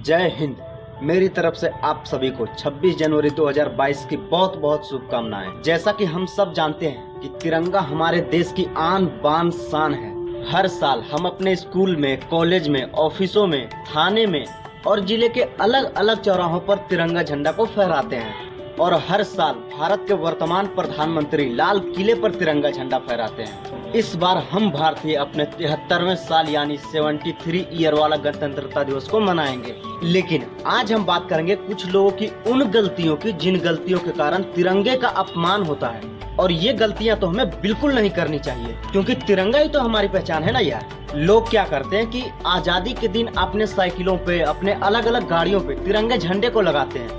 जय हिंद। मेरी तरफ से आप सभी को 26 जनवरी 2022 की बहुत बहुत शुभकामनाएं। जैसा कि हम सब जानते हैं कि तिरंगा हमारे देश की आन बान शान है। हर साल हम अपने स्कूल में, कॉलेज में, ऑफिसों में, थाने में और जिले के अलग अलग चौराहों पर तिरंगा झंडा को फहराते हैं और हर साल भारत के वर्तमान प्रधानमंत्री लाल किले पर तिरंगा झंडा फहराते हैं। इस बार हम भारतीय अपने 73वें साल यानी 73 ईयर वाला गणतंत्रता दिवस को मनाएंगे। लेकिन आज हम बात करेंगे कुछ लोगों की उन गलतियों की जिन गलतियों के कारण तिरंगे का अपमान होता है, और ये गलतियां तो हमें बिल्कुल नहीं करनी चाहिए, क्योंकि तिरंगा ही तो हमारी पहचान है ना यार। लोग क्या करते हैं कि आजादी के दिन अपने साइकिलों पे, अपने अलग अलग गाड़ियों पे तिरंगे झंडे को लगाते हैं।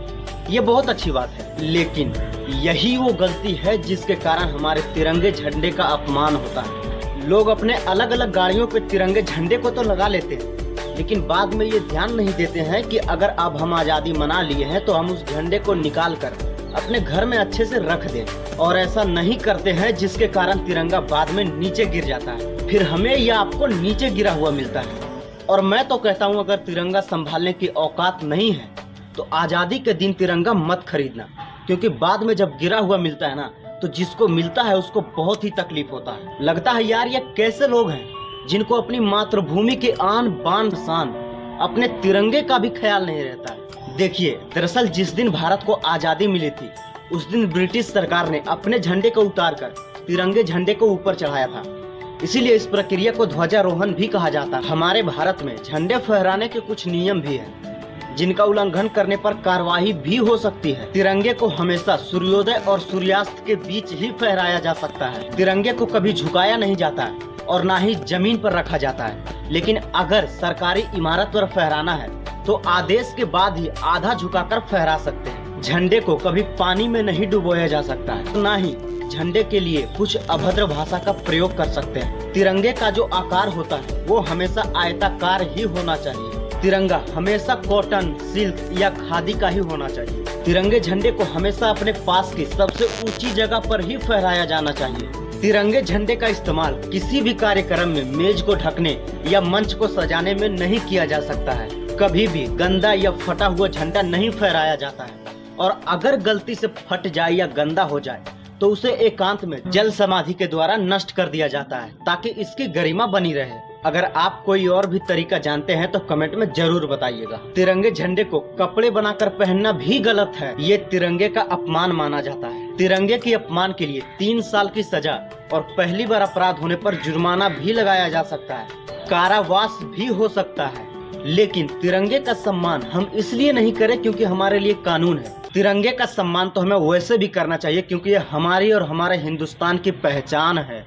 ये बहुत अच्छी बात है, लेकिन यही वो गलती है जिसके कारण हमारे तिरंगे झंडे का अपमान होता है। लोग अपने अलग अलग गाड़ियों पे तिरंगे झंडे को तो लगा लेते हैं, लेकिन बाद में ये ध्यान नहीं देते हैं कि अगर अब हम आज़ादी मना लिए हैं तो हम उस झंडे को निकाल कर अपने घर में अच्छे से रख दें, और ऐसा नहीं करते हैं जिसके कारण तिरंगा बाद में नीचे गिर जाता है, फिर हमें या आपको नीचे गिरा हुआ मिलता है। और मैं तो कहता हूँ, अगर तिरंगा संभालने की औकात नहीं है तो आज़ादी के दिन तिरंगा मत खरीदना, क्योंकि बाद में जब गिरा हुआ मिलता है ना, तो जिसको मिलता है उसको बहुत ही तकलीफ होता है। लगता है यार, ये कैसे लोग हैं जिनको अपनी मातृभूमि के आन बान शान, अपने तिरंगे का भी ख्याल नहीं रहता है। देखिए, दरअसल जिस दिन भारत को आज़ादी मिली थी उस दिन ब्रिटिश सरकार ने अपने झंडे को उतार कर तिरंगे झंडे को ऊपर चढ़ाया था, इसीलिए इस प्रक्रिया को ध्वजारोहण भी कहा जाता है। हमारे भारत में झंडे फहराने के कुछ नियम भी हैं जिनका उल्लंघन करने पर कार्रवाई भी हो सकती है। तिरंगे को हमेशा सूर्योदय और सूर्यास्त के बीच ही फहराया जा सकता है। तिरंगे को कभी झुकाया नहीं जाता है और ना ही जमीन पर रखा जाता है। लेकिन अगर सरकारी इमारत पर फहराना है तो आदेश के बाद ही आधा झुकाकर फहरा सकते हैं। झंडे को कभी पानी में नहीं डुबोया जा सकता है, ना ही झंडे के लिए कुछ अभद्र भाषा का प्रयोग कर सकते हैं। तिरंगे का जो आकार होता है वो हमेशा आयताकार ही होना चाहिए। तिरंगा हमेशा कॉटन, सिल्क या खादी का ही होना चाहिए। तिरंगे झंडे को हमेशा अपने पास की सबसे ऊंची जगह पर ही फहराया जाना चाहिए। तिरंगे झंडे का इस्तेमाल किसी भी कार्यक्रम में मेज को ढकने या मंच को सजाने में नहीं किया जा सकता है। कभी भी गंदा या फटा हुआ झंडा नहीं फहराया जाता है, और अगर गलती से फट जाए या गंदा हो जाए तो उसे एकांत में जल समाधि के द्वारा नष्ट कर दिया जाता है, ताकि इसकी गरिमा बनी रहे। अगर आप कोई और भी तरीका जानते हैं तो कमेंट में जरूर बताइएगा। तिरंगे झंडे को कपड़े बनाकर पहनना भी गलत है, ये तिरंगे का अपमान माना जाता है। तिरंगे के अपमान के लिए 3 साल की सजा और पहली बार अपराध होने पर जुर्माना भी लगाया जा सकता है, कारावास भी हो सकता है। लेकिन तिरंगे का सम्मान हम इसलिए नहीं करें क्योंकि हमारे लिए कानून है। तिरंगे का सम्मान तो हमें वैसे भी करना चाहिए क्योंकि ये हमारी और हमारे हिंदुस्तान की पहचान है।